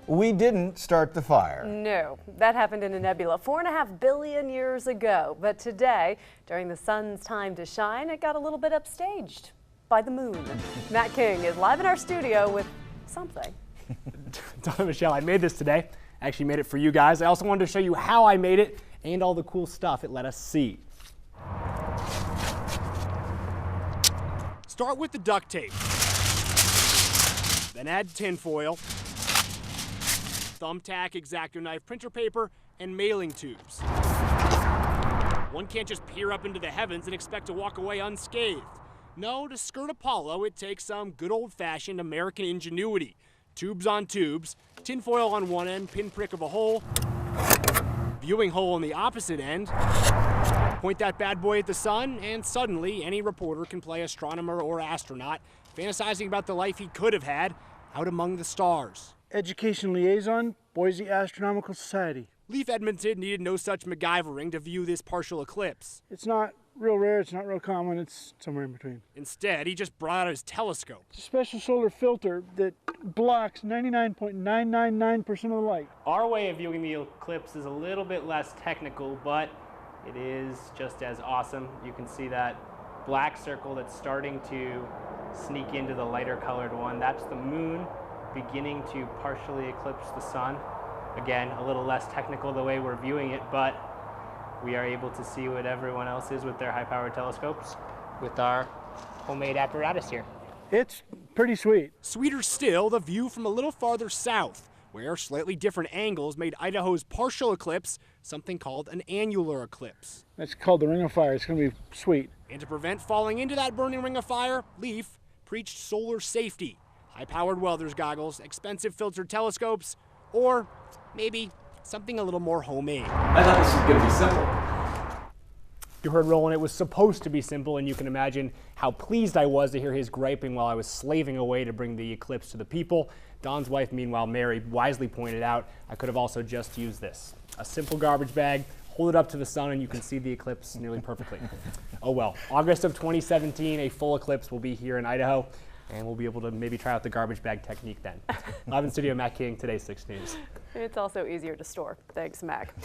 We didn't start the fire. No, that happened in a nebula 4.5 billion years ago. But today, during the sun's time to shine, it got a little bit upstaged by the moon. Matt King is live in our studio with something. Don and Michelle, I made this today. I actually made it for you guys. I also wanted to show you how I made it and all the cool stuff it let us see. Start with the duct tape. Then add tinfoil, thumbtack, X-Acto knife, printer paper, and mailing tubes. One can't just peer up into the heavens and expect to walk away unscathed. No, to skirt Apollo, it takes some good old-fashioned American ingenuity. Tubes on tubes, tinfoil on one end, pinprick of a hole, viewing hole on the opposite end, point that bad boy at the sun, and suddenly any reporter can play astronomer or astronaut, fantasizing about the life he could have had out among the stars. Education liaison, Boise Astronomical Society. Leif Edmonton needed no such MacGyvering to view this partial eclipse. It's not real rare, it's not real common, it's somewhere in between. Instead, he just brought out his telescope. It's a special solar filter that blocks 99.999% of the light. Our way of viewing the eclipse is a little bit less technical, but it is just as awesome. You can see that black circle that's starting to sneak into the lighter colored one. That's the moon beginning to partially eclipse the sun. Again, a little less technical the way we're viewing it, but we are able to see what everyone else is with their high-powered telescopes with our homemade apparatus here. It's pretty sweet. Sweeter still, the view from a little farther south, where slightly different angles made Idaho's partial eclipse something called an annular eclipse. That's called the Ring of Fire. It's going to be sweet. And to prevent falling into that burning ring of fire, Leif preached solar safety. High-powered welder's goggles, expensive filtered telescopes, or maybe something a little more homemade. I thought this was going to be simple. You heard Roland, it was supposed to be simple, and you can imagine how pleased I was to hear his griping while I was slaving away to bring the eclipse to the people. Don's wife, meanwhile, Mary, wisely pointed out I could have also just used this. A simple garbage bag, hold it up to the sun, and you can see the eclipse nearly perfectly. Oh well, August of 2017, a full eclipse will be here in Idaho, and we'll be able to maybe try out the garbage bag technique then. Live in studio, Matt King, today's 6 News. It's also easier to store. Thanks, Mac.